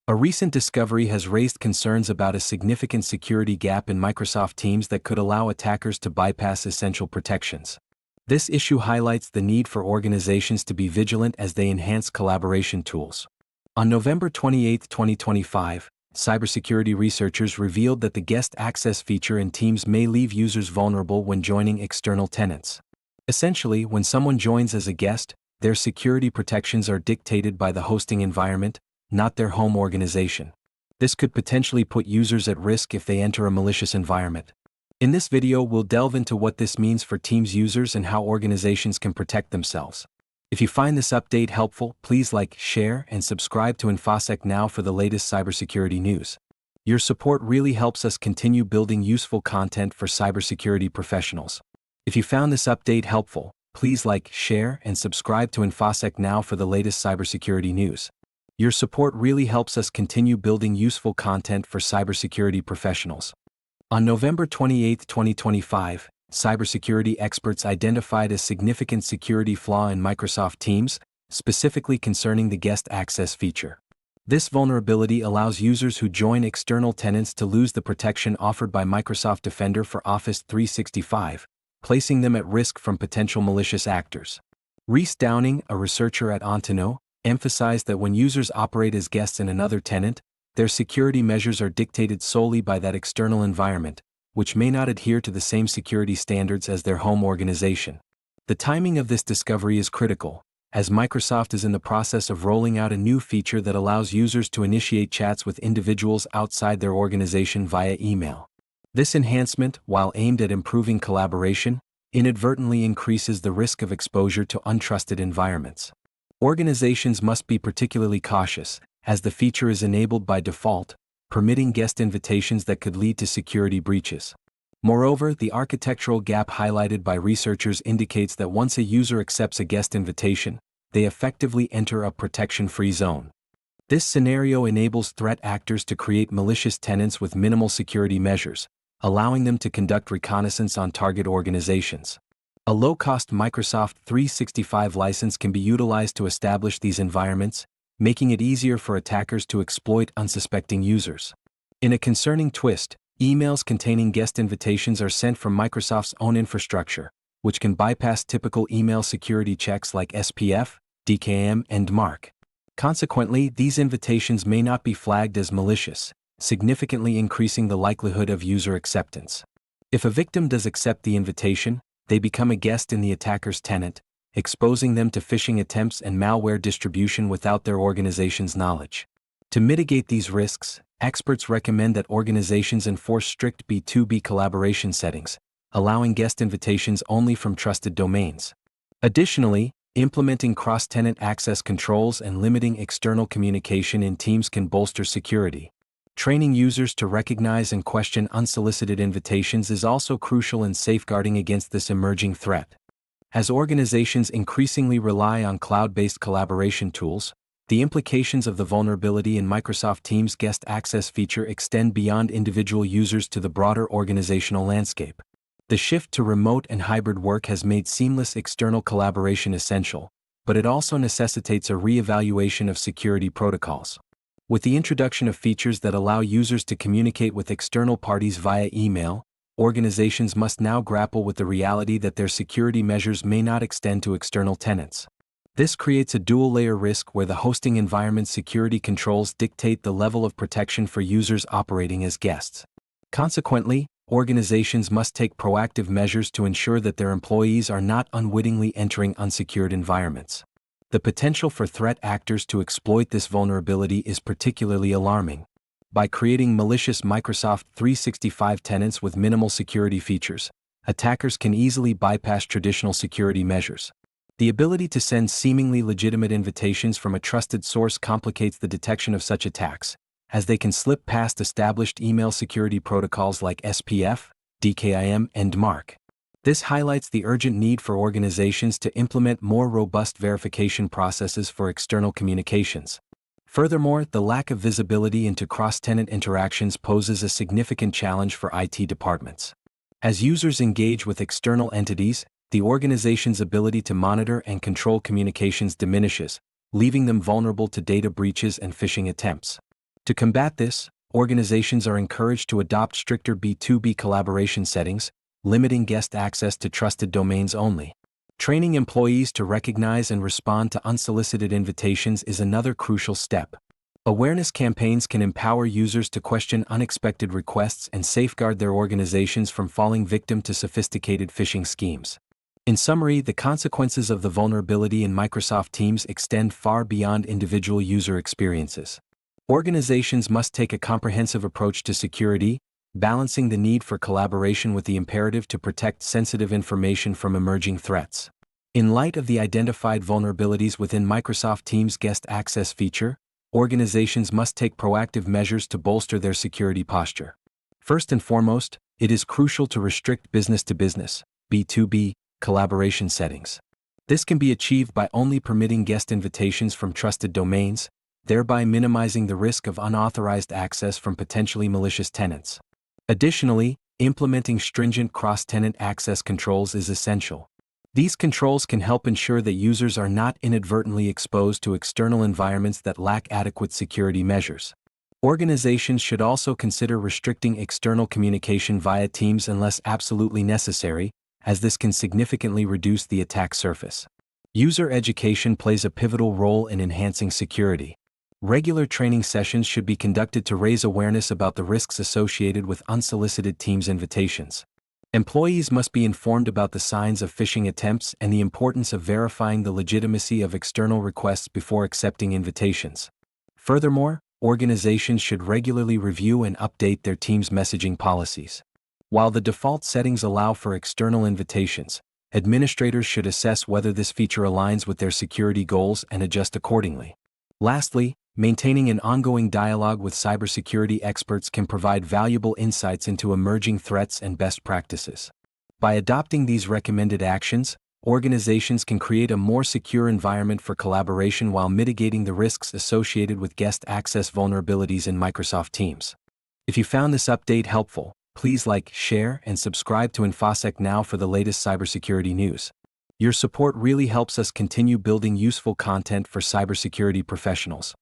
A recent discovery has raised concerns about a significant security gap in Microsoft Teams that could allow attackers to bypass essential protections. This issue highlights the need for organizations to be vigilant as they enhance collaboration tools. On November 28, 2025, cybersecurity researchers revealed that the guest access feature in Teams may leave users vulnerable when joining external tenants. Essentially, when someone joins as a guest, their security protections are dictated by the hosting environment, not their home organization. This could potentially put users at risk if they enter a malicious environment. In this video, we'll delve into what this means for Teams users and how organizations can protect themselves. If you find this update helpful, please like, share, and subscribe to InfoSec Now for the latest cybersecurity news. Your support really helps us continue building useful content for cybersecurity professionals. If you found this update helpful, please like, share, and subscribe to InfoSec Now for the latest cybersecurity news. Your support really helps us continue building useful content for cybersecurity professionals. On November 28, 2025, cybersecurity experts identified a significant security flaw in Microsoft Teams, specifically concerning the guest access feature. This vulnerability allows users who join external tenants to lose the protection offered by Microsoft Defender for Office 365, placing them at risk from potential malicious actors. Rhys Downing, a researcher at Ontono, emphasized that when users operate as guests in another tenant, their security measures are dictated solely by that external environment, which may not adhere to the same security standards as their home organization. The timing of this discovery is critical, as Microsoft is in the process of rolling out a new feature that allows users to initiate chats with individuals outside their organization via email. This enhancement, while aimed at improving collaboration, inadvertently increases the risk of exposure to untrusted environments. Organizations must be particularly cautious, as the feature is enabled by default, permitting guest invitations that could lead to security breaches. Moreover, the architectural gap highlighted by researchers indicates that once a user accepts a guest invitation, they effectively enter a protection-free zone. This scenario enables threat actors to create malicious tenants with minimal security measures, allowing them to conduct reconnaissance on target organizations. A low-cost Microsoft 365 license can be utilized to establish these environments, making it easier for attackers to exploit unsuspecting users. In a concerning twist, emails containing guest invitations are sent from Microsoft's own infrastructure, which can bypass typical email security checks like SPF, DKIM, and MARC. Consequently, these invitations may not be flagged as malicious, significantly increasing the likelihood of user acceptance. If a victim does accept the invitation, they become a guest in the attacker's tenant, exposing them to phishing attempts and malware distribution without their organization's knowledge. To mitigate these risks, experts recommend that organizations enforce strict B2B collaboration settings, allowing guest invitations only from trusted domains. Additionally, implementing cross-tenant access controls and limiting external communication in Teams can bolster security. Training users to recognize and question unsolicited invitations is also crucial in safeguarding against this emerging threat. As organizations increasingly rely on cloud-based collaboration tools, the implications of the vulnerability in Microsoft Teams' guest access feature extend beyond individual users to the broader organizational landscape. The shift to remote and hybrid work has made seamless external collaboration essential, but it also necessitates a re-evaluation of security protocols. With the introduction of features that allow users to communicate with external parties via email, organizations must now grapple with the reality that their security measures may not extend to external tenants. This creates a dual-layer risk where the hosting environment's security controls dictate the level of protection for users operating as guests. Consequently, organizations must take proactive measures to ensure that their employees are not unwittingly entering unsecured environments. The potential for threat actors to exploit this vulnerability is particularly alarming. By creating malicious Microsoft 365 tenants with minimal security features, attackers can easily bypass traditional security measures. The ability to send seemingly legitimate invitations from a trusted source complicates the detection of such attacks, as they can slip past established email security protocols like SPF, DKIM, and MARC. This highlights the urgent need for organizations to implement more robust verification processes for external communications. Furthermore, the lack of visibility into cross-tenant interactions poses a significant challenge for IT departments. As users engage with external entities, the organization's ability to monitor and control communications diminishes, leaving them vulnerable to data breaches and phishing attempts. To combat this, organizations are encouraged to adopt stricter B2B collaboration settings, limiting guest access to trusted domains only. Training employees to recognize and respond to unsolicited invitations is another crucial step. Awareness campaigns can empower users to question unexpected requests and safeguard their organizations from falling victim to sophisticated phishing schemes. In summary, the consequences of the vulnerability in Microsoft Teams extend far beyond individual user experiences. Organizations must take a comprehensive approach to security, balancing the need for collaboration with the imperative to protect sensitive information from emerging threats. In light of the identified vulnerabilities within Microsoft Teams' guest access feature, organizations must take proactive measures to bolster their security posture. First and foremost, it is crucial to restrict business-to-business (B2B) collaboration settings. This can be achieved by only permitting guest invitations from trusted domains, thereby minimizing the risk of unauthorized access from potentially malicious tenants. Additionally, implementing stringent cross-tenant access controls is essential. These controls can help ensure that users are not inadvertently exposed to external environments that lack adequate security measures. Organizations should also consider restricting external communication via Teams unless absolutely necessary, as this can significantly reduce the attack surface. User education plays a pivotal role in enhancing security. Regular training sessions should be conducted to raise awareness about the risks associated with unsolicited Teams invitations. Employees must be informed about the signs of phishing attempts and the importance of verifying the legitimacy of external requests before accepting invitations. Furthermore, organizations should regularly review and update their Teams messaging policies. While the default settings allow for external invitations, administrators should assess whether this feature aligns with their security goals and adjust accordingly. Lastly, maintaining an ongoing dialogue with cybersecurity experts can provide valuable insights into emerging threats and best practices. By adopting these recommended actions, organizations can create a more secure environment for collaboration while mitigating the risks associated with guest access vulnerabilities in Microsoft Teams. If you found this update helpful, please like, share, and subscribe to InfoSec Now for the latest cybersecurity news. Your support really helps us continue building useful content for cybersecurity professionals.